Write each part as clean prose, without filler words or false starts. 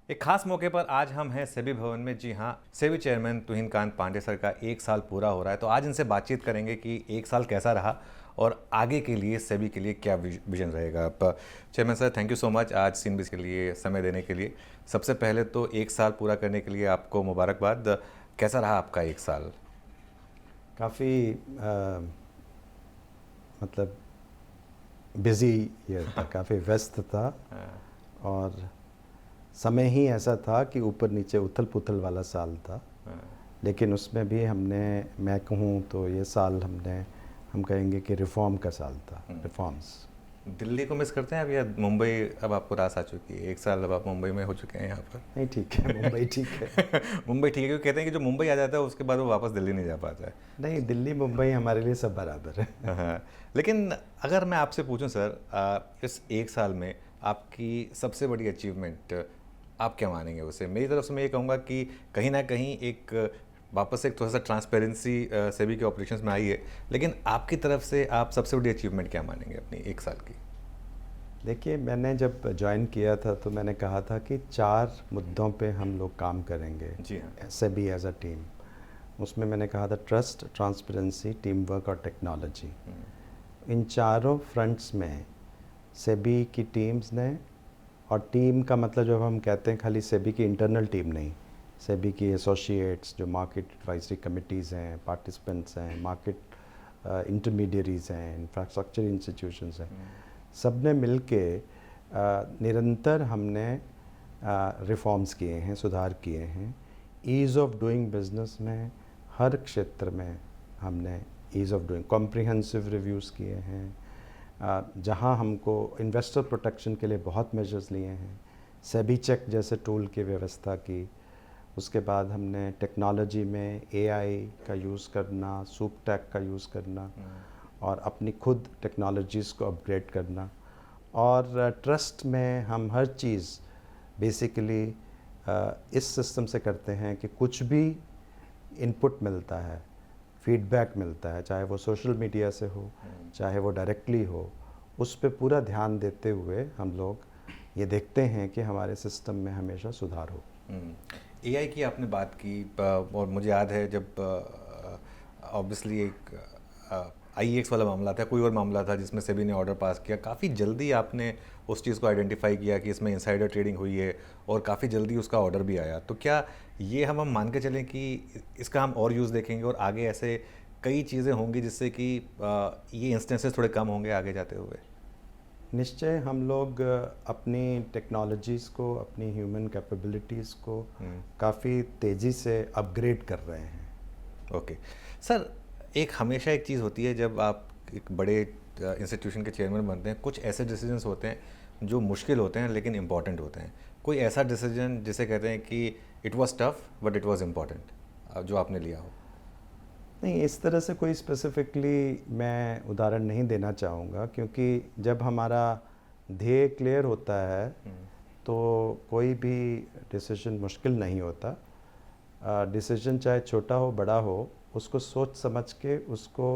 एक खास मौके पर आज हम हैं सेबी भवन में। जी हाँ, सेबी चेयरमैन तुहिन कांत पांडे सर का 1 साल पूरा हो रहा है, तो आज इनसे बातचीत करेंगे कि 1 साल कैसा रहा और आगे के लिए सेबी के लिए क्या विजन रहेगा। आप chairman sir, thank you so much आज सीएनबीसी के लिए समय देने के लिए। सबसे पहले तो 1 साल पूरा करने के लिए आपको मुबारकबाद। कैसा रहा आपका 1 साल? काफ़ी मतलब बिज़ी ईयर था, काफ़ी व्यस्त था और समय ही ऐसा था कि ऊपर नीचे उथल पुथल वाला साल था। लेकिन उसमें भी मैं कहूँ तो ये साल हम कहेंगे कि रिफॉर्म का साल था, रिफॉर्म्स। दिल्ली को मिस करते हैं अब, या मुंबई अब आपको रास आ चुकी है? 1 साल अब आप मुंबई में हो चुके हैं यहाँ पर। नहीं, ठीक है, मुंबई ठीक है। मुंबई ठीक है, क्योंकि कहते हैं कि जो मुंबई आ जाता है उसके बाद वो वापस दिल्ली नहीं जा पाता है। नहीं, दिल्ली मुंबई हमारे लिए सब बराबर है। हाँ, लेकिन अगर मैं आपसे पूछूं सर, इस 1 साल में आपकी सबसे बड़ी अचीवमेंट आप क्या मानेंगे उसे? मेरी तरफ से मैं ये कहूँगा कि कहीं ना कहीं एक वापस एक थोड़ा सा ट्रांसपेरेंसी सेबी के ऑपरेशंस में आई है, लेकिन आपकी तरफ से आप सबसे बड़ी अचीवमेंट क्या मानेंगे अपनी 1 साल की? देखिए, मैंने जब ज्वाइन किया था तो मैंने कहा था कि 4 मुद्दों पे हम लोग काम करेंगे। जी हाँ। SEBI as a team. उसमें मैंने कहा था ट्रस्ट, ट्रांसपेरेंसी, टीम वर्क और टेक्नोलॉजी। इन चारों फ्रंट्स में सेबी की टीम्स ने, और टीम का मतलब जब हम कहते हैं खाली सेबी की इंटरनल टीम नहीं, सेबी की एसोसिएट्स जो मार्केट एडवाइजरी कमिटीज़ हैं, पार्टिसिपेंट्स हैं, मार्केट इंटरमीडियरीज़ हैं, इंफ्रास्ट्रक्चर इंस्टीट्यूशंस हैं, सब ने मिल के निरंतर हमने रिफॉर्म्स किए हैं, सुधार किए हैं। ईज़ ऑफ डूइंग बिजनेस में हर क्षेत्र में हमने ease of doing comprehensive reviews किए हैं। जहां हमको इन्वेस्टर प्रोटेक्शन के लिए बहुत मेजर्स लिए हैं, सेबी चेक जैसे टूल की व्यवस्था की। उसके बाद हमने टेक्नोलॉजी में एआई का यूज़ करना, सूप टैक का यूज़ करना और अपनी खुद टेक्नोलॉजीज़ को अपग्रेड करना। और ट्रस्ट में हम हर चीज़ बेसिकली इस सिस्टम से करते हैं कि कुछ भी इनपुट मिलता है, फीडबैक मिलता है, चाहे वो सोशल मीडिया से हो, चाहे वो डायरेक्टली हो, उस पे पूरा ध्यान देते हुए हम लोग ये देखते हैं कि हमारे सिस्टम में हमेशा सुधार हो। एआई की आपने बात की, और मुझे याद है जब ऑब्वियसली एक आईएक्स वाला मामला था, कोई और मामला था जिसमें सेबी ने ऑर्डर पास किया, काफ़ी जल्दी आपने उस चीज़ को आइडेंटिफाई किया कि इसमें इनसाइडर ट्रेडिंग हुई है और काफ़ी जल्दी उसका ऑर्डर भी आया। तो क्या ये हम मान के चलें कि इसका हम और यूज़ देखेंगे और आगे ऐसे कई चीज़ें होंगी जिससे कि ये इंस्टेंसेस थोड़े कम होंगे आगे जाते हुए? निश्चय हम लोग अपनी टेक्नोलॉजीज़ को, अपनी ह्यूमन कैपेबिलिटीज़ को काफ़ी तेज़ी से अपग्रेड कर रहे हैं। ओके सर, एक हमेशा एक चीज़ होती है जब आप एक बड़े इंस्टीट्यूशन के चेयरमैन बनते हैं, कुछ ऐसे डिसीजंस होते हैं जो मुश्किल होते हैं लेकिन इम्पॉर्टेंट होते हैं। कोई ऐसा डिसीजन जिसे कहते हैं कि it was tough but it was important, जो आपने लिया हो? नहीं, इस तरह से कोई स्पेसिफिकली मैं उदाहरण नहीं देना चाहूँगा, क्योंकि जब हमारा ध्येय क्लियर होता है तो कोई भी डिसीजन मुश्किल नहीं होता। डिसीजन चाहे छोटा हो बड़ा हो, उसको सोच समझ के उसको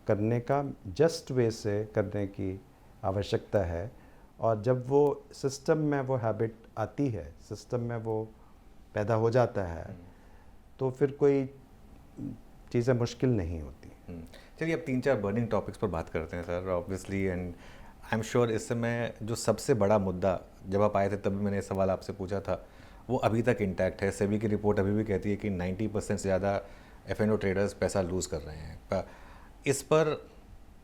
करने का जस्ट वे से करने की आवश्यकता है। और जब वो सिस्टम में वो हैबिट आती है, सिस्टम में वो पैदा हो जाता है, तो फिर कोई चीज़ें मुश्किल नहीं होती। चलिए अब 3-4 बर्निंग टॉपिक्स पर बात करते हैं sir, obviously, and I am sure इस समय जो सबसे बड़ा मुद्दा, जब आप आए थे तभी मैंने ये सवाल आपसे पूछा था, वो अभी तक इंटैक्ट है। सेबी की रिपोर्ट अभी भी कहती है कि 90% से ज़्यादा एफ ट्रेडर्स पैसा लूज़ कर रहे हैं। इस पर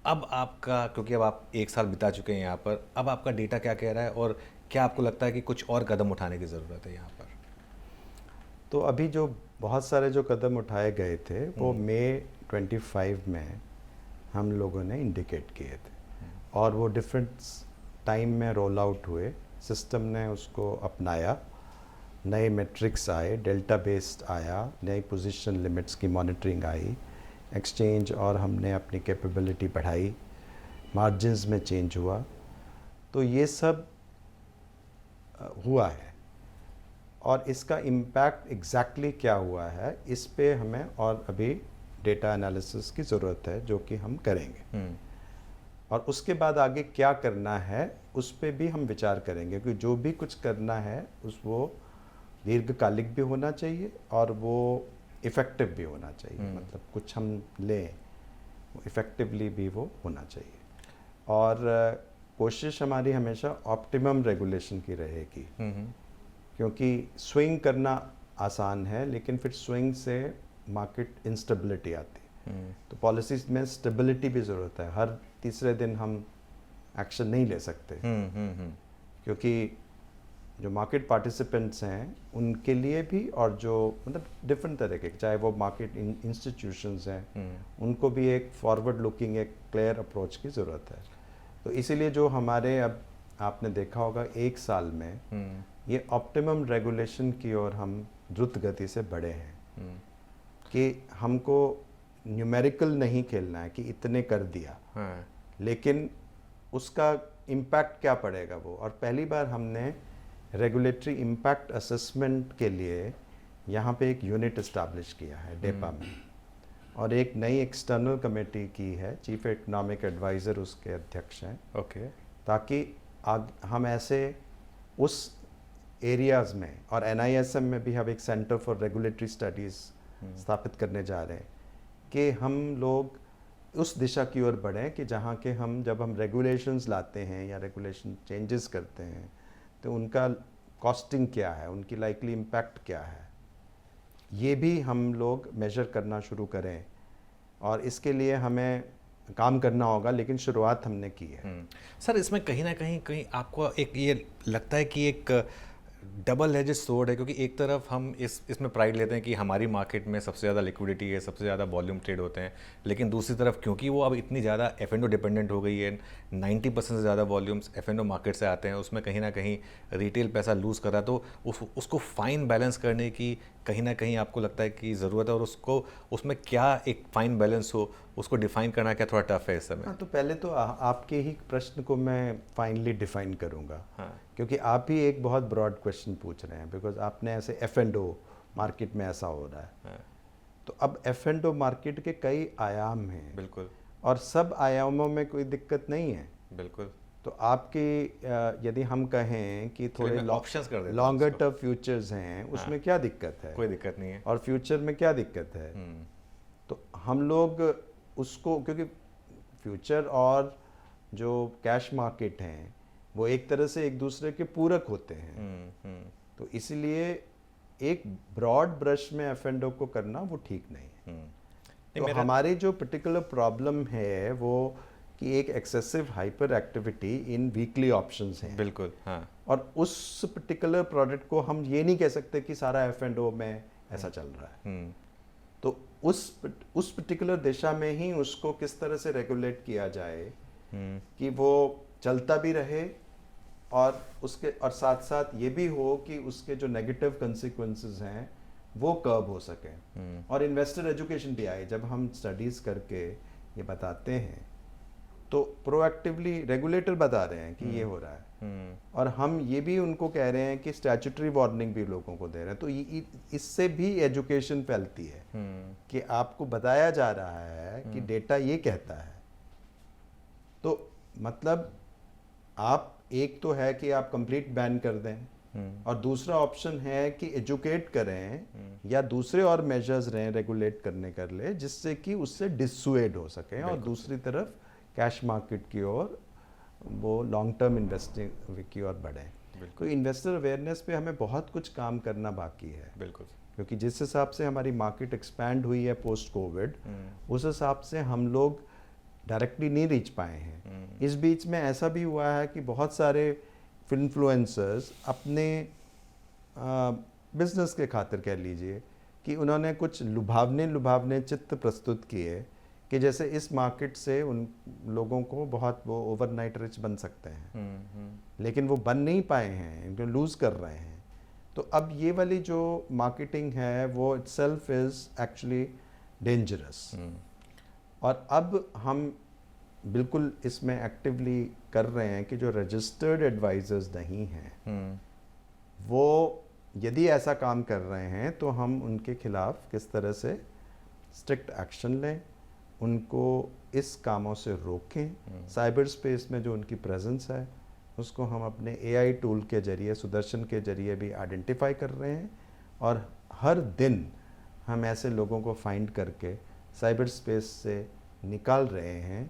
अब आपका, क्योंकि अब आप 1 साल बिता चुके हैं यहाँ पर, अब आपका डेटा क्या कह रहा है और क्या आपको लगता है कि कुछ और कदम उठाने की ज़रूरत है यहाँ पर? तो अभी जो बहुत सारे जो कदम उठाए गए थे वो मई 25 में हम लोगों ने इंडिकेट किए थे, और वो डिफरेंट टाइम में रोल आउट हुए। सिस्टम ने उसको अपनाया, नए मेट्रिक्स आए, डेल्टा बेस्ड आया, नई पोजीशन लिमिट्स की मॉनिटरिंग आई, एक्सचेंज और हमने अपनी कैपेबिलिटी बढ़ाई, मार्जिन्स में चेंज हुआ। तो ये सब हुआ है, और इसका इम्पैक्ट एग्जैक्टली क्या हुआ है इस पे हमें और अभी डेटा एनालिसिस की ज़रूरत है, जो कि हम करेंगे। और उसके बाद आगे क्या करना है उस पे भी हम विचार करेंगे, क्योंकि जो भी कुछ करना है वो दीर्घकालिक भी होना चाहिए और वो इफ़ेक्टिव भी होना चाहिए। मतलब कुछ हम लें इफ़ेक्टिवली भी वो होना चाहिए। और कोशिश हमारी हमेशा ऑप्टिमम रेगुलेशन की रहेगी, क्योंकि स्विंग करना आसान है लेकिन फिर स्विंग से मार्केट इंस्टेबिलिटी आती है। तो पॉलिसीज में स्टेबिलिटी भी ज़रूरत है। हर तीसरे दिन हम एक्शन नहीं ले सकते, क्योंकि जो मार्केट पार्टिसिपेंट्स हैं उनके लिए भी, और जो मतलब डिफरेंट तरह के, चाहे वो मार्केट इंस्टीट्यूशंस हैं, उनको भी एक फॉरवर्ड लुकिंग, एक क्लियर अप्रोच की ज़रूरत है। तो इसीलिए जो हमारे, अब आपने देखा होगा 1 साल में ये ऑप्टिमम रेगुलेशन की ओर हम द्रुत गति से बढ़े हैं, कि हमको न्यूमेरिकल नहीं खेलना है कि इतने कर दिया, लेकिन उसका इम्पैक्ट क्या पड़ेगा वो। और पहली बार हमने रेगुलेटरी इम्पैक्ट असेसमेंट के लिए यहाँ पे एक यूनिट इस्टेब्लिश किया है डेपा में, और एक नई एक्सटर्नल कमेटी की है, चीफ इकोनॉमिक एडवाइज़र उसके अध्यक्ष हैं। ओके। ताकि हम ऐसे उस एरियाज़ में, और NISM में भी हम एक सेंटर फॉर रेगुलेटरी स्टडीज़ स्थापित करने जा रहे हैं, कि हम लोग उस दिशा की ओर बढ़ें कि जहाँ के हम, जब हम रेगुलेशंस लाते हैं या रेगुलेशन चेंजेस करते हैं, तो उनका कॉस्टिंग क्या है, उनकी लाइकली इम्पैक्ट क्या है, ये भी हम लोग मेजर करना शुरू करें। और इसके लिए हमें काम करना होगा, लेकिन शुरुआत हमने की है। सर, इसमें कहीं ना कहीं आपको एक ये लगता है कि एक डबल एजेड सोर्ड है, क्योंकि एक तरफ हम इसमें प्राइड लेते हैं कि हमारी मार्केट में सबसे ज़्यादा लिक्विडिटी है, सबसे ज़्यादा वॉल्यूम ट्रेड होते हैं, लेकिन दूसरी तरफ क्योंकि वो अब इतनी ज़्यादा F&O डिपेंडेंट हो गई है, 90% से ज़्यादा वॉल्यूम्स F&O मार्केट से आते हैं, उसमें कहीं ना कहीं रिटेल पैसा लूज़ कर रहा है। तो उसको फाइन बैलेंस करने की कहीं ना कहीं आपको लगता है कि ज़रूरत है, और उसमें क्या एक फाइन बैलेंस हो, उसको डिफाइन करना क्या थोड़ा टफ है इस समय? हाँ, तो पहले तो आपके ही प्रश्न को मैं फाइनली डिफाइन करूँगा। हाँ, क्योंकि आप ही एक बहुत ब्रॉड क्वेश्चन पूछ रहे हैं, बिकॉज आपने ऐसे F&O मार्केट में ऐसा हो रहा है। हाँ, तो अब F&O मार्केट के कई आयाम हैं, बिल्कुल, और सब आयामों में कोई दिक्कत नहीं है। बिल्कुल। तो आपकी यदि हम कहें कि थोड़े ऑप्शंस कर देता हूँ लॉन्गर उसको। टर्म फ्यूचर्स हैं, उसमें क्या दिक्कत है, कोई दिक्कत नहीं है। और फ्यूचर में क्या दिक्कत है। तो हम लोग उसको, क्योंकि फ्यूचर और जो कैश मार्केट हैं वो एक तरह से एक दूसरे के पूरक होते हैं। तो इसलिए एक ब्रॉड ब्रश में F&O को करना वो ठीक नहीं है। तो हमारी जो पर्टिकुलर प्रॉब्लम है वो कि एक excessive hyper activity in weekly options है। बिल्कुल, हाँ। और उस पर्टिकुलर प्रोडक्ट को हम ये नहीं कह सकते कि सारा F&O में ऐसा चल रहा है। तो उस पर्टिकुलर दिशा में ही उसको किस तरह से रेगुलेट किया जाए कि वो चलता भी रहे, और उसके और साथ साथ ये भी हो कि उसके जो नेगेटिव कंसिक्वेंसेस हैं वो कर्ब हो सके। और इन्वेस्टर एजुकेशन भी आए, जब हम स्टडीज़ करके ये बताते हैं तो प्रोएक्टिवली रेगुलेटर बता रहे हैं कि ये हो रहा है, और हम ये भी उनको कह रहे हैं कि स्टैट्यूटरी वार्निंग भी लोगों को दे रहे हैं। तो इससे भी एजुकेशन फैलती है कि आपको बताया जा रहा है कि डेटा ये कहता है। तो मतलब आप, एक तो है कि आप कंप्लीट बैन कर दें, और दूसरा ऑप्शन है कि एजुकेट करें, या दूसरे और मेजर्स रहें रेगुलेट करने कर ले, जिससे कि उससे डिसुएड हो सके, और दूसरी तरफ कैश मार्केट की ओर वो लॉन्ग टर्म इन्वेस्टिंग की ओर बढ़े। तो इन्वेस्टर अवेयरनेस पे हमें बहुत कुछ काम करना बाकी है। बिल्कुल, क्योंकि जिस हिसाब से हमारी मार्केट एक्सपैंड हुई है पोस्ट कोविड, उस हिसाब से हम लोग डायरेक्टली नहीं रीच पाए हैं। इस बीच में ऐसा भी हुआ है कि बहुत सारे इन्फ्लुएंसर्स अपने बिजनेस के खातिर कह लीजिए कि उन्होंने कुछ लुभावने चित्र प्रस्तुत किए कि जैसे इस मार्केट से उन लोगों को बहुत वो ओवरनाइट रिच बन सकते हैं, लेकिन वो बन नहीं पाए हैं, इनको लूज़ कर रहे हैं। तो अब ये वाली जो मार्केटिंग है वो इटसेल्फ इज़ एक्चुअली डेंजरस। और अब हम बिल्कुल इसमें एक्टिवली कर रहे हैं कि जो रजिस्टर्ड एडवाइजर्स नहीं हैं वो यदि ऐसा काम कर रहे हैं तो हम उनके खिलाफ किस तरह से स्ट्रिक्ट एक्शन लें, उनको इस कामों से रोकें। साइबर स्पेस में जो उनकी प्रेजेंस है उसको हम अपने AI टूल के जरिए, सुदर्शन के जरिए भी आइडेंटिफाई कर रहे हैं, और हर दिन हम ऐसे लोगों को फाइंड करके साइबर स्पेस से निकाल रहे हैं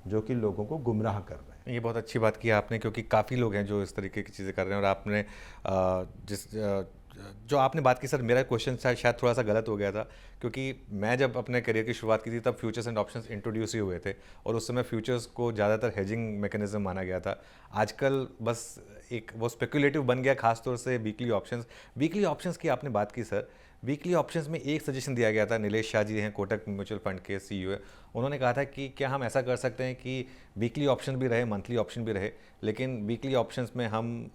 जो कि लोगों को गुमराह कर रहे हैं। ये बहुत अच्छी बात की आपने, क्योंकि काफ़ी लोग हैं जो इस तरीके की चीज़ें कर रहे हैं। और आपने जो आपने बात की, सर मेरा क्वेश्चन शायद थोड़ा सा गलत हो गया था, क्योंकि मैं जब अपने करियर की शुरुआत की थी तब फ्यूचर्स एंड ऑप्शंस इंट्रोड्यूस ही हुए थे, और उस समय फ्यूचर्स को ज़्यादातर हेजिंग मैकेनिज्म माना गया था। आजकल बस एक वो स्पेकुलेटिव बन गया, खासतौर से वीकली ऑप्शंस की आपने बात की सर। वीकली ऑप्शंस में एक सजेशन दिया गया था, नीलेश शाह जी हैं, कोटक म्यूचुअल फंड के सीईओ है, उन्होंने कहा था कि क्या हम ऐसा कर सकते हैं कि वीकली ऑप्शन भी रहे, मंथली ऑप्शन भी रहे, लेकिन वीकली ऑप्शंस में हम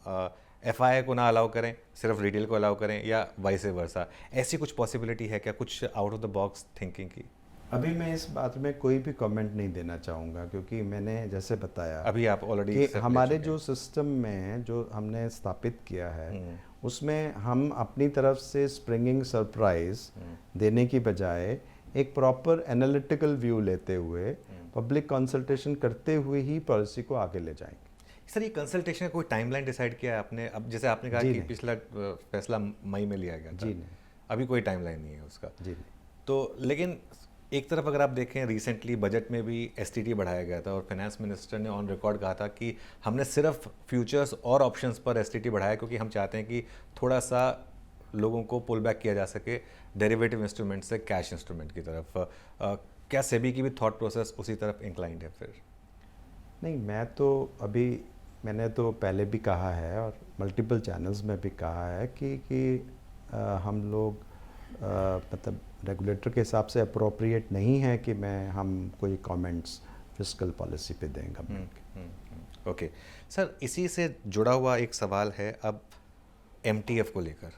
एफआई को ना अलाउ करें, सिर्फ रिटेल को अलाउ करें, या वाइस वर्सा। ऐसी कुछ पॉसिबिलिटी है क्या, कुछ out of the box thinking की? अभी मैं इस बात में कोई भी कमेंट नहीं देना चाहूँगा, क्योंकि मैंने जैसे बताया अभी आप ऑलरेडी कि हमारे जो सिस्टम में जो हमने स्थापित किया है उसमें हम अपनी तरफ से स्प्रिंगिंग सरप्राइज देने की बजाय एक प्रॉपर एनालिटिकल व्यू लेते हुए पब्लिक कंसल्टेशन करते हुए ही पॉलिसी को आगे ले जाएंगे। सर, ये कंसल्टेशन का कोई टाइमलाइन डिसाइड किया है आपने? अब जैसे आपने कहा कि पिछला फैसला मई में लिया गया था, जी नहीं, अभी कोई टाइमलाइन नहीं है उसका। जी नहीं। तो लेकिन एक तरफ अगर आप देखें, रिसेंटली बजट में भी एसटीटी बढ़ाया गया था, और फाइनेंस मिनिस्टर ने ऑन रिकॉर्ड कहा था कि हमने सिर्फ फ्यूचर्स और ऑप्शंस पर एसटीटी बढ़ाया क्योंकि हम चाहते हैं कि थोड़ा सा लोगों को पुल बैक किया जा सके डेरिवेटिव इंस्ट्रूमेंट से कैश इंस्ट्रूमेंट की तरफ। क्या सेबी की भी थॉट प्रोसेस उसी तरफ इंक्लाइंड है फिर? नहीं, मैंने तो पहले भी कहा है और मल्टीपल चैनल्स में भी कहा है कि हम लोग मतलब रेगुलेटर के हिसाब से अप्रोप्रिएट नहीं है कि हम कोई कमेंट्स फिस्कल पॉलिसी पे दें गवर्नमेंट। ओके सर, इसी से जुड़ा हुआ एक सवाल है अब एमटीएफ को लेकर।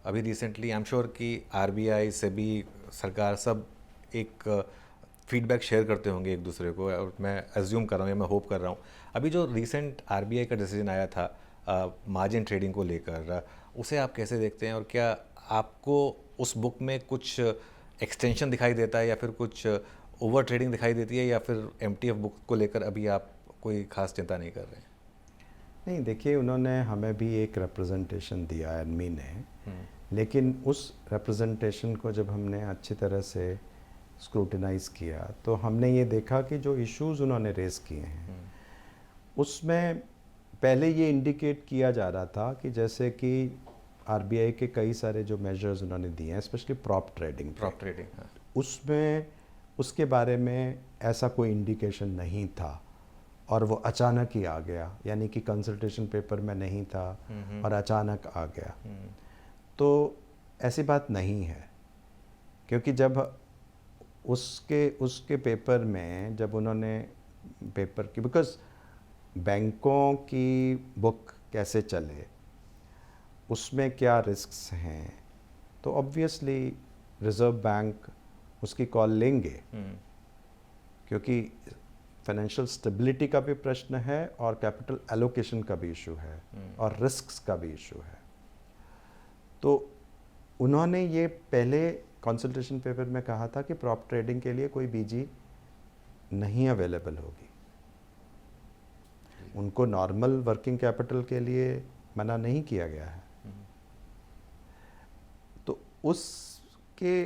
अभी रिसेंटली आई एम श्योर कि आरबीआई, सेबी, सरकार सब एक फीडबैक शेयर करते होंगे एक दूसरे को, और मैं एज्यूम कर रहा हूँ या मैं होप कर रहा हूँ। अभी जो रिसेंट आरबीआई का डिसीजन आया था मार्जिन ट्रेडिंग को लेकर, उसे आप कैसे देखते हैं, और क्या आपको उस बुक में कुछ एक्सटेंशन दिखाई देता है या फिर कुछ ओवर ट्रेडिंग दिखाई देती है, या फिर एमटीएफ बुक को लेकर अभी आप कोई खास चिंता नहीं कर रहे हैं? नहीं, देखिए, उन्होंने हमें भी एक रिप्रेजेंटेशन दिया एडमी ने, लेकिन उस रिप्रेजेंटेशन को जब हमने अच्छी तरह से स्क्रूटिनाइज किया तो हमने ये देखा कि जो इश्यूज उन्होंने रेस किए हैं उसमें पहले ये इंडिकेट किया जा रहा था कि जैसे कि आरबीआई के कई सारे जो मेजर्स उन्होंने दिए हैं, स्पेशली प्रॉप ट्रेडिंग, हाँ। उसमें उसके बारे में ऐसा कोई इंडिकेशन नहीं था, और वो अचानक ही आ गया, यानी कि कंसल्टेशन पेपर में नहीं था और अचानक आ गया। तो ऐसी बात नहीं है, क्योंकि जब उसके पेपर में जब उन्होंने पेपर की, बिकॉज बैंकों की बुक कैसे चले, उसमें क्या रिस्क्स हैं, तो ऑब्वियसली रिज़र्व बैंक उसकी कॉल लेंगे, क्योंकि फाइनेंशियल स्टेबिलिटी का भी प्रश्न है और कैपिटल एलोकेशन का भी इशू है और रिस्क्स का भी इशू है। तो उन्होंने ये पहले कंसल्टेशन पेपर में कहा था कि प्रॉप ट्रेडिंग के लिए कोई बीजी नहीं अवेलेबल होगी, उनको नॉर्मल वर्किंग कैपिटल के लिए मना नहीं किया गया है। तो उसके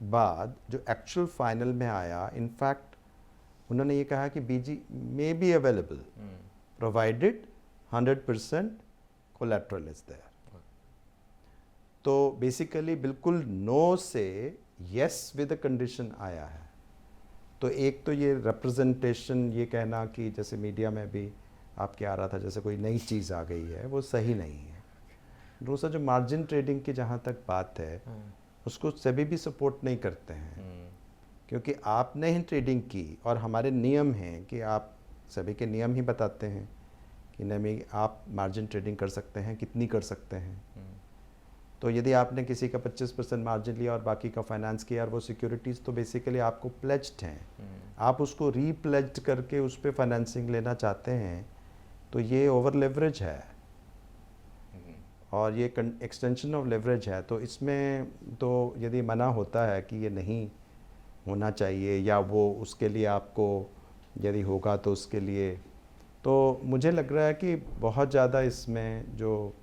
बाद जो एक्चुअल फाइनल में आया, इनफैक्ट उन्होंने ये कहा कि BG may be available provided 100% collateral is there. तो बेसिकली बिल्कुल नो से यस विद कंडीशन आया है। तो एक तो ये रिप्रेजेंटेशन, ये कहना कि जैसे मीडिया में भी आपके आ रहा था जैसे कोई नई चीज़ आ गई है, वो सही नहीं है। दूसरा, जो मार्जिन ट्रेडिंग की जहाँ तक बात है, उसको सभी भी सपोर्ट नहीं करते हैं, क्योंकि आपने ही ट्रेडिंग की और हमारे नियम हैं कि आप, सभी के नियम ही बताते हैं कि नहीं आप मार्जिन ट्रेडिंग कर सकते हैं, कितनी कर सकते हैं। तो यदि आपने किसी का 25% मार्जिन लिया और बाकी का फाइनेंस किया और वो सिक्योरिटीज़ तो बेसिकली आपको प्लेज्ड हैं, आप उसको रीप्लेज्ड करके उस पर फाइनेंसिंग लेना चाहते हैं, तो ये ओवर लेवरेज है और ये एक्सटेंशन ऑफ लेवरेज है। तो इसमें तो यदि मना होता है कि ये नहीं होना चाहिए, या वो उसके लिए आपको यदि होगा तो उसके लिए, तो मुझे लग रहा है कि बहुत ज़्यादा इसमें जो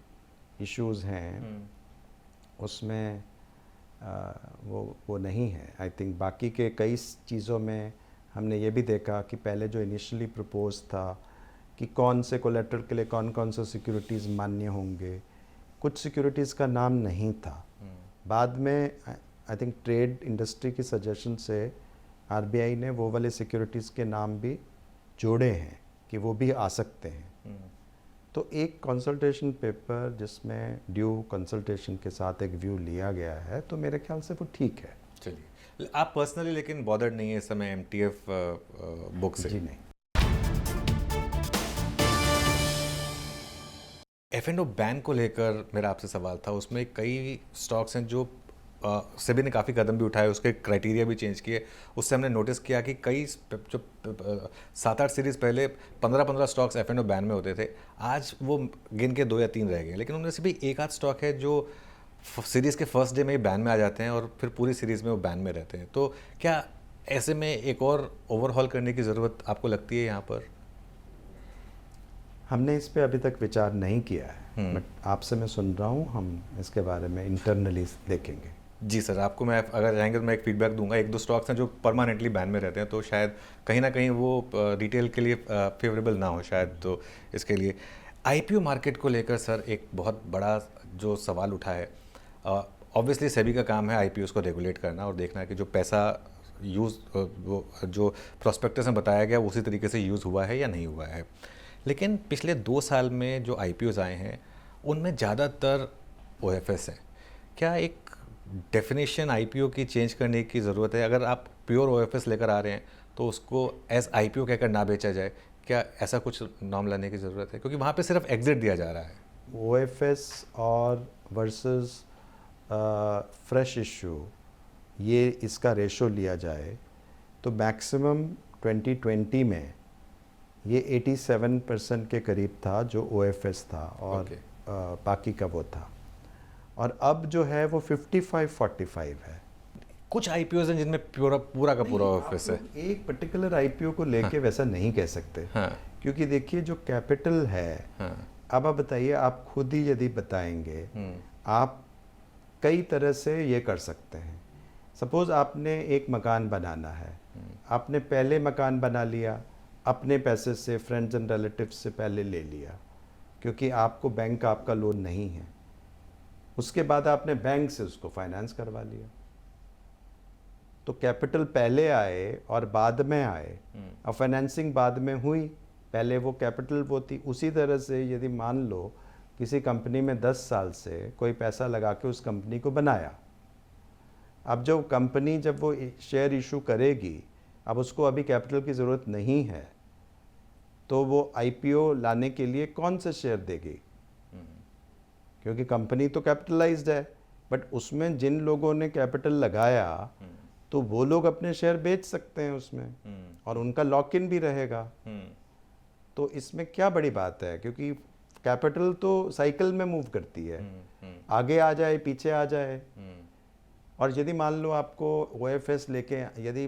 इश्यूज़ हैं उसमें वो नहीं है। आई थिंक बाकी के कई चीज़ों में हमने ये भी देखा कि पहले जो इनिशियली प्रपोज था कि कौन से कोलेटरल के लिए कौन कौन से सिक्योरिटीज़ मान्य होंगे, कुछ सिक्योरिटीज़ का नाम नहीं था। बाद में आई थिंक ट्रेड इंडस्ट्री की सजेशन से आरबीआई ने वो वाले सिक्योरिटीज़ के नाम भी जोड़े हैं कि वो भी आ सकते हैं। तो एक कंसल्टेशन पेपर जिसमें ड्यू कंसल्टेशन के साथ एक व्यू लिया गया है, तो मेरे ख्याल से वो ठीक है। चलिए, आप पर्सनली लेकिन बॉदर्ड नहीं है इस समय एमटीएफ बुक से? जी नहीं। F&O बैन को लेकर मेरा आपसे सवाल था। उसमें कई स्टॉक्स हैं जो सेबी ने काफ़ी कदम भी उठाए, उसके क्राइटेरिया भी चेंज किए। उससे हमने नोटिस किया कि कई जो 7-8 सीरीज़ पहले 15-15 स्टॉक्स F&O बैन में होते थे, आज वो गिन के 2 या 3 रह गए। लेकिन उनमें से भी एक आध स्टॉक है जो सीरीज़ के फर्स्ट डे में ही बैन में आ जाते हैं और फिर पूरी सीरीज़ में वो बैन में रहते हैं। तो क्या ऐसे में एक और ओवरहॉल करने की ज़रूरत आपको लगती है यहाँ पर? हमने इस पे अभी तक विचार नहीं किया है, बट आपसे मैं सुन रहा हूँ, हम इसके बारे में इंटरनली देखेंगे। जी सर, आपको मैं अगर चाहेंगे तो मैं एक फीडबैक दूंगा। 1-2 स्टॉक्स हैं जो परमानेंटली बैन में रहते हैं, तो शायद कहीं ना कहीं वो रिटेल के लिए फेवरेबल ना हो शायद। तो इसके लिए आईपीओ मार्केट को लेकर सर एक बहुत बड़ा जो सवाल उठा है, ऑब्वियसली सेबी का काम है आईपीओस को रेगुलेट करना और देखना कि जो पैसा यूज़ वो जो प्रोस्पेक्टस में बताया गया उसी तरीके से यूज़ हुआ है या नहीं हुआ है। लेकिन पिछले 2 साल में जो आईपीओस आए हैं उनमें ज़्यादातर ओएफएस हैं। क्या एक डेफिनेशन आईपीओ की चेंज करने की ज़रूरत है? अगर आप प्योर ओएफएस लेकर आ रहे हैं तो उसको एज आईपीओ कहकर ना बेचा जाए, क्या ऐसा कुछ नॉर्म लाने की ज़रूरत है? क्योंकि वहाँ पे सिर्फ एग्जिट दिया जा रहा है। ओएफएस और वर्सेस फ्रेश इशू, ये इसका रेशो लिया जाए तो मैक्सिमम 2020 में ये 87% के करीब था जो ओएफएस था और बाकी का वो था, और अब जो है वो 55-45 है। कुछ आईपीओ हैं जिनमें पूरा का पूरा ओएफएस है। एक पर्टिकुलर आईपीओ को लेके वैसा नहीं कह सकते, क्योंकि देखिए जो कैपिटल है, अब आप बताइए, आप खुद ही यदि बताएंगे, आप कई तरह से ये कर सकते हैं। सपोज आपने एक मकान बनाना है, आपने पहले मकान बना लिया, अपने पैसे से, फ्रेंड्स एंड रिलेटिव्स से पहले ले लिया, क्योंकि आपको बैंक का आपका लोन नहीं है। उसके बाद आपने बैंक से उसको फाइनेंस करवा लिया, तो कैपिटल पहले आए और बाद में आए, अब फाइनेंसिंग बाद में हुई, पहले वो कैपिटल वो थी। उसी तरह से यदि मान लो किसी कंपनी में 10 साल से कोई पैसा लगा के उस कंपनी को बनाया, अब जो कंपनी जब वो शेयर इशू करेगी, अब उसको अभी कैपिटल की ज़रूरत नहीं है, तो वो आईपीओ लाने के लिए कौन सा शेयर देगी? क्योंकि कंपनी तो कैपिटलाइज्ड है, बट उसमें जिन लोगों ने कैपिटल लगाया तो वो लोग अपने शेयर बेच सकते हैं उसमें, और उनका लॉक इन भी रहेगा। तो इसमें क्या बड़ी बात है, क्योंकि कैपिटल तो साइकिल में मूव करती है, आगे आ जाए पीछे आ जाए। और यदि मान लो आपको ओएफएस लेके, यदि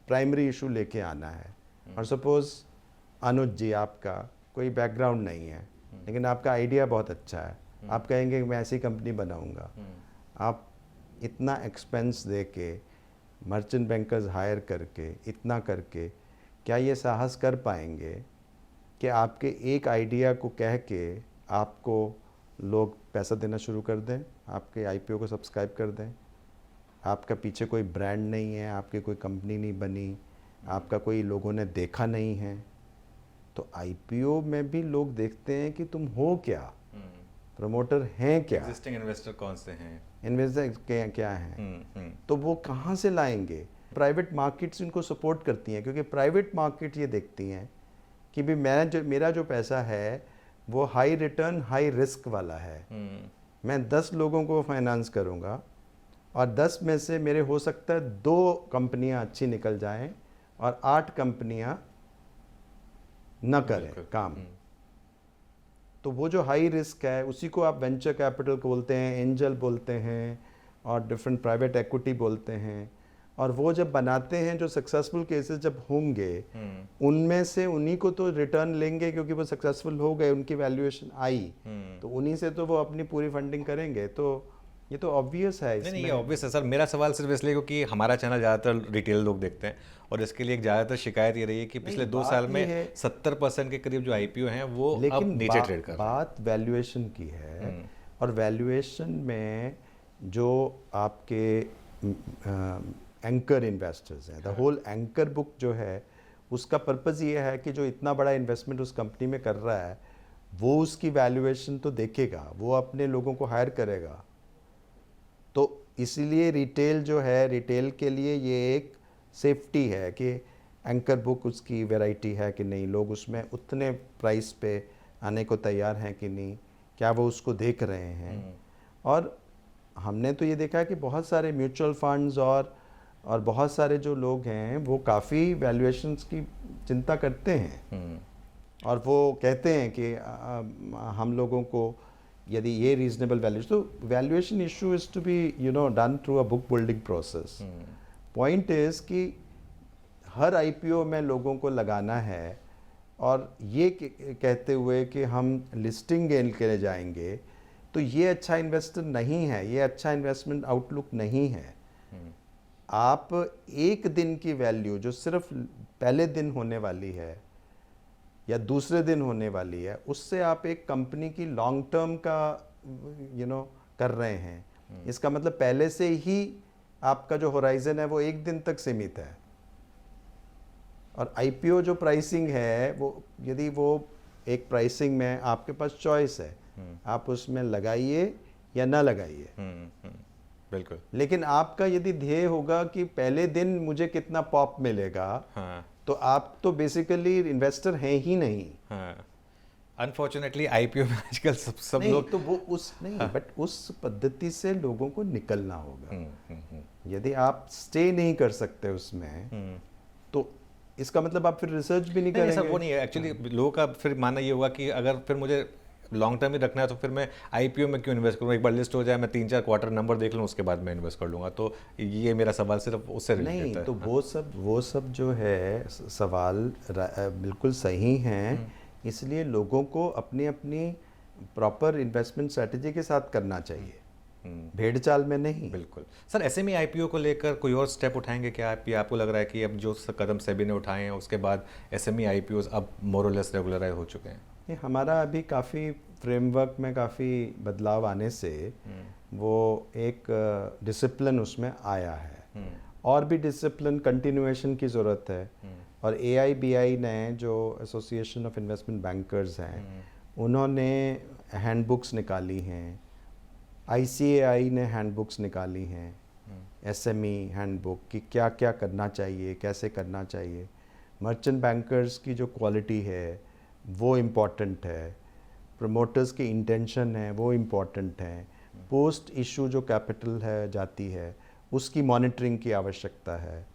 प्राइमरी इशू लेके आना है, और सपोज अनुज जी, आपका कोई बैकग्राउंड नहीं है लेकिन आपका आइडिया बहुत अच्छा है, आप कहेंगे कि मैं ऐसी कंपनी बनाऊंगा, आप इतना एक्सपेंस दे के, मर्चेंट बैंकर्स हायर करके, इतना करके, क्या ये साहस कर पाएंगे कि आपके एक आइडिया को कह के आपको लोग पैसा देना शुरू कर दें, आपके आईपीओ को सब्सक्राइब कर दें? आपका पीछे कोई ब्रांड नहीं है, आपकी कोई कंपनी नहीं बनी, आपका कोई लोगों ने देखा नहीं है, तो आईपीओ में भी लोग देखते हैं कि तुम हो क्या, प्रमोटर हैं क्या, एग्जिस्टिंग इन्वेस्टर कौन से हैं, इन्वेस्टर क्या हैं, तो वो कहाँ से लाएंगे? प्राइवेट मार्केट्स इनको सपोर्ट करती हैं, क्योंकि प्राइवेट मार्केट ये देखती हैं कि भी मेरा जो पैसा है वो हाई रिटर्न हाई रिस्क वाला है। मैं 10 लोगों को फाइनेंस करूँगा और 10 में से मेरे हो सकता है 2 कंपनियां अच्छी निकल जाएं और 8 कंपनियां न करें काम। तो वो जो हाई रिस्क है उसी को आप वेंचर कैपिटल बोलते हैं, एंजल बोलते हैं, और डिफरेंट प्राइवेट इक्विटी बोलते हैं। और वो जब बनाते हैं, जो सक्सेसफुल केसेस जब होंगे, उनमें से उन्हीं को तो रिटर्न लेंगे, क्योंकि वो सक्सेसफुल हो गए, उनकी वैल्यूएशन आई, तो उन्हीं से तो वो अपनी पूरी फंडिंग करेंगे। तो ये तो ऑब्वियस है नहीं नहीं, इसमें। ये ऑब्वियस है सर। मेरा सवाल सिर्फ इसलिए क्योंकि हमारा चैनल ज़्यादातर रिटेल लोग देखते हैं और इसके लिए एक ज़्यादातर शिकायत ये रही है कि नहीं, पिछले 2 साल बात में ये है 70% के करीब जो आईपीओ हैं वो अब लेकिन नीचे ट्रेड कर रहे हैं। बात वैल्यूएशन की है, और वैल्यूएशन में जो आपके एंकर इन्वेस्टर्स हैं, द होल एंकर बुक जो है उसका पर्पज़ ये है कि जो इतना बड़ा इन्वेस्टमेंट उस कंपनी में कर रहा है वो उसकी वैल्यूएशन तो देखेगा, वो अपने लोगों को हायर करेगा। तो इसीलिए रिटेल जो है, रिटेल के लिए ये एक सेफ्टी है कि एंकर बुक उसकी वैरायटी है कि नहीं, लोग उसमें उतने प्राइस पे आने को तैयार हैं कि नहीं, क्या वो उसको देख रहे हैं। और हमने तो ये देखा है कि बहुत सारे म्यूचुअल फंड्स और बहुत सारे जो लोग हैं वो काफ़ी वैल्यूएशंस की चिंता करते हैं, और वो कहते हैं कि हम लोगों को यदि ये रीजनेबल वैल्यूज, तो valuation issue is to be done through a book building process. Point is कि हर आईपीओ में लोगों को लगाना है और ये कहते हुए कि हम लिस्टिंग गेन के लिए जाएंगे, तो ये अच्छा इन्वेस्टर नहीं है, ये अच्छा इन्वेस्टमेंट आउटलुक नहीं है। आप एक दिन की वैल्यू जो सिर्फ पहले दिन होने वाली है या दूसरे दिन होने वाली है, उससे आप एक कंपनी की लॉन्ग टर्म का कर रहे हैं। इसका मतलब पहले से ही आपका जो होराइजन है वो एक दिन तक सीमित है। और आईपीओ जो प्राइसिंग है वो, यदि वो एक प्राइसिंग में आपके पास चॉइस है, आप उसमें लगाइए या ना लगाइए। बिल्कुल। लेकिन आपका यदि ध्येय होगा कि पहले दिन मुझे कितना पॉप मिलेगा, हाँ, तो आप तो बेसिकली इन्वेस्टर हैं ही नहीं। हाँ। अनफॉर्चुनेटली आईपीओ में आजकल सब नहीं, लोग तो वो उस नहीं, बट उस पद्धति से लोगों को निकलना होगा। यदि आप स्टे नहीं कर सकते उसमें, तो इसका मतलब आप फिर रिसर्च भी नहीं नहीं करेंगे। सर, वो नहीं है एक्चुअली। लोगों का फिर मानना ये होगा कि अगर फिर मुझे लॉन्ग टर्म ही रखना है तो फिर मैं आईपीओ में क्यों इन्वेस्ट करूँ, एक बार लिस्ट हो जाए, मैं 3-4 क्वार्टर नंबर देख लूँ, उसके बाद मैं इन्वेस्ट कर लूँगा। तो ये मेरा सवाल सिर्फ उससे रिलेटेड नहीं, है। तो वो सब जो है सवाल बिल्कुल सही हैं। इसलिए लोगों को अपनी अपनी प्रॉपर इन्वेस्टमेंट स्ट्रेटजी के साथ करना चाहिए, भेड़ चाल में नहीं। बिल्कुल सर। एसएमई आईपीओ को लेकर कोई और स्टेप उठाएंगे क्या आप, या आपको लग रहा है कि अब जो कदम सेबी ने उठाए हैं उसके बाद एसएमई आईपीओ अब मोर और लेस रेगुलराइज हो चुके हैं? ये हमारा अभी काफ़ी फ्रेमवर्क में काफ़ी बदलाव आने से वो एक डिसिप्लिन उसमें आया है, और भी डिसिप्लिन कंटिन्यूएशन की ज़रूरत है। और AIBI ने, जो एसोसिएशन ऑफ इन्वेस्टमेंट बैंकर्स हैं, उन्होंने हैंडबुक्स निकाली हैं, ICAI ने हैंडबुक्स निकाली हैं, SME हैंडबुक कि क्या क्या करना चाहिए, कैसे करना चाहिए। मर्चेंट बैंकर्स की जो क्वालिटी है वो इम्पॉर्टेंट है, प्रमोटर्स की इंटेंशन है वो इम्पॉर्टेंट है, पोस्ट इशू जो कैपिटल है जाती है उसकी मॉनिटरिंग की आवश्यकता है।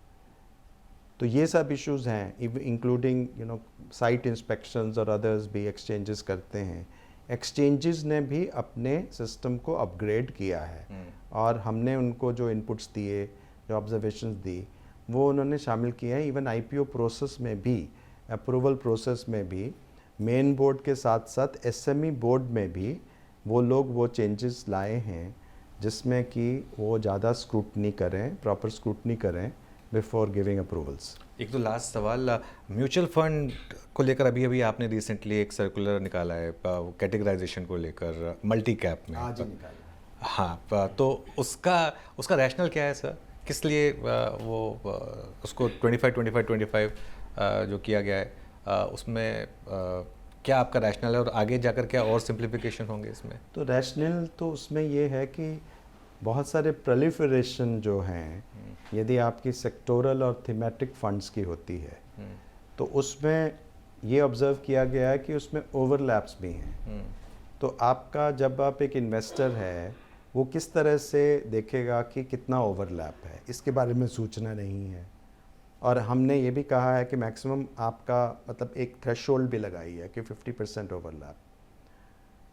तो ये सब इश्यूज हैं, इंक्लूडिंग साइट इंस्पेक्शंस और अदर्स भी एक्सचेंजेस करते हैं। एक्सचेंजेस ने भी अपने सिस्टम को अपग्रेड किया है, और हमने उनको जो इनपुट्स दिए, जो ऑब्जर्वेशंस दी, वो उन्होंने शामिल किए हैं। इवन IPO प्रोसेस में भी, अप्रूवल प्रोसेस में भी, मेन बोर्ड के साथ साथ SME बोर्ड में भी वो लोग वो चेंजेस लाए हैं, जिसमें कि वो ज़्यादा स्क्रूटनी करें, प्रॉपर स्क्रूटनी करें बिफोर गिविंग अप्रूवल्स। एक तो लास्ट सवाल, म्यूचुअल फंड को लेकर अभी अभी आपने रिसेंटली एक सर्कुलर निकाला है कैटेगराइजेशन को लेकर मल्टी कैप में। आज ही निकाला। हाँ, तो उसका रैशनल क्या है सर? किस लिए उसको 25-25-25 जो किया गया है, उसमें क्या आपका रैशनल है, और आगे जाकर क्या और सिंप्लीफिकेशन होंगे इसमें? तो रैशनल तो उसमें ये है कि बहुत सारे प्रोलिफरेशन जो हैं, यदि आपकी सेक्टोरल और थीमेटिक फंड्स की होती है, तो उसमें ये ऑब्ज़र्व किया गया है कि उसमें ओवरलैप्स भी हैं। तो आपका, जब आप एक इन्वेस्टर है, वो किस तरह से देखेगा कि कितना ओवरलैप है, इसके बारे में सूचना नहीं है। और हमने ये भी कहा है कि मैक्सिमम आपका, मतलब एक थ्रेशोल्ड भी लगाई है कि 50% ओवरलैप,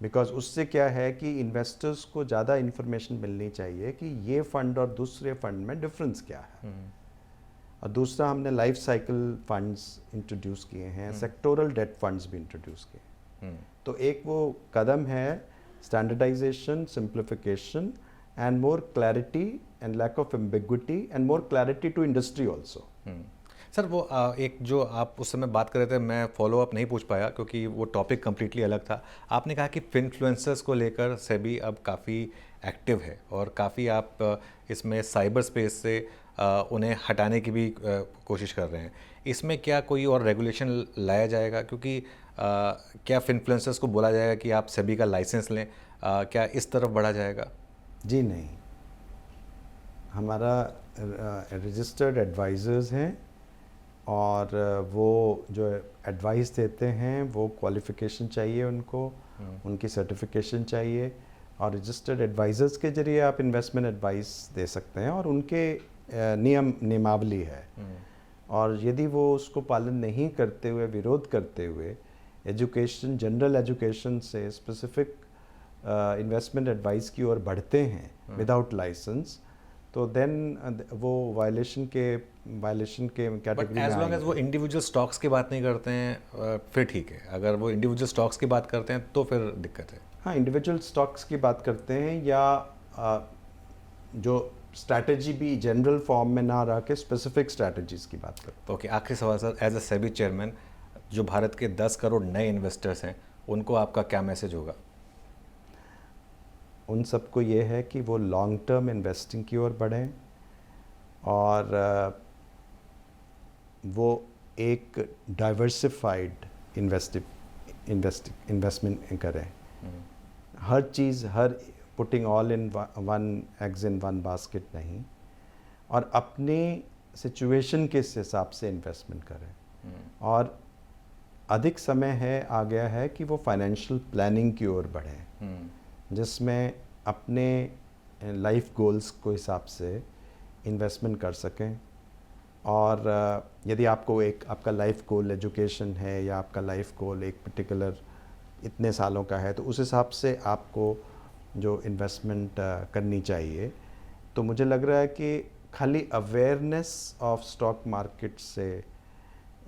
बिकॉज उससे क्या है कि इन्वेस्टर्स को ज़्यादा इन्फॉर्मेशन मिलनी चाहिए कि ये फंड और दूसरे फंड में डिफरेंस क्या है। और दूसरा, हमने लाइफ साइकिल फंड्स इंट्रोड्यूस किए हैं, सेक्टोरल डेट फंड्स भी इंट्रोड्यूस किए। तो एक वो कदम है standardisation, simplification and more clarity and lack of ambiguity and more clarity to industry also. Sir वो एक जो आप उस समय बात कर रहे थे, मैं फॉलो अप नहीं पूछ पाया क्योंकि वो टॉपिक कम्प्लीटली अलग था। आपने कहा कि फिनफ्लुएंसर्स को लेकर सेबी अब काफ़ी एक्टिव है और काफ़ी आप इसमें साइबर स्पेस से उन्हें हटाने की भी कोशिश कर रहे हैं। इसमें क्या कोई और रेगुलेशन लाया जाएगा, क्योंकि क्या फिनफ्लुएंसर्स को बोला जाएगा कि आप सेबी का लाइसेंस लें, क्या इस तरफ बढ़ा जाएगा? जी नहीं, हमारा रजिस्टर्ड एडवाइज़र्स हैं और वो जो एडवाइस देते हैं वो क्वालिफ़िकेशन चाहिए उनको, उनकी सर्टिफिकेशन चाहिए, और रजिस्टर्ड एडवाइज़र्स के ज़रिए आप इन्वेस्टमेंट एडवाइस दे सकते हैं और उनके नियमावली है। और यदि वो उसको पालन नहीं करते हुए, विरोध करते हुए एजुकेशन, जनरल एजुकेशन से स्पेसिफिक इन्वेस्टमेंट एडवाइस की ओर बढ़ते हैं विदाउट लाइसेंस, तो देन वो वायलेशन के कैटेगरी में एज लॉन्ग एज वो इंडिविजुअल स्टॉक्स की बात नहीं करते हैं फिर ठीक है। अगर वो इंडिविजुअल स्टॉक्स की बात करते हैं तो फिर दिक्कत है। हाँ, इंडिविजुअल स्टॉक्स की बात करते हैं या जो स्ट्रैटेजी भी जनरल फॉर्म में ना रह के स्पेसिफिक स्ट्रैटेजीज की बात करते हैं। ओके, आखिरी सवाल sir, as a SEBI chairman, जो भारत के 10 करोड़ नए इन्वेस्टर्स हैं उनको आपका क्या मैसेज होगा? उन सबको ये है कि वो लॉन्ग टर्म इन्वेस्टिंग की ओर बढ़ें और वो एक डाइवर्सिफाइड इन्वेस्टमेंट करें। हर चीज़, हर putting all in one eggs in one basket नहीं, और अपने सिचुएशन के हिसाब से इन्वेस्टमेंट करें। और अधिक समय आ गया है कि वो फाइनेंशियल प्लानिंग की ओर बढ़ें, जिसमें अपने लाइफ गोल्स को हिसाब से इन्वेस्टमेंट कर सकें। और यदि आपको आपका लाइफ गोल एजुकेशन है या आपका लाइफ गोल एक पर्टिकुलर इतने सालों का है, तो उस हिसाब से आपको जो इन्वेस्टमेंट करनी चाहिए। तो मुझे लग रहा है कि खाली अवेयरनेस ऑफ स्टॉक मार्केट से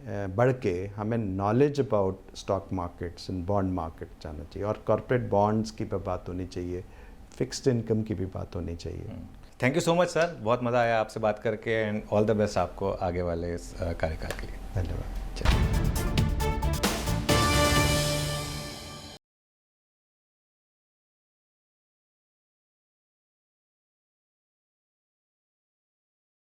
बढ़ के हमें knowledge about stock markets and bond market जाना चाहिए, और कॉर्पोरेट बॉन्ड्स की भी बात होनी चाहिए, फिक्स्ड इनकम की भी बात होनी चाहिए। Thank you so much sir, बहुत मज़ा आया आपसे बात करके, एंड ऑल द बेस्ट आपको आगे वाले इस कार्यकाल के लिए। धन्यवाद।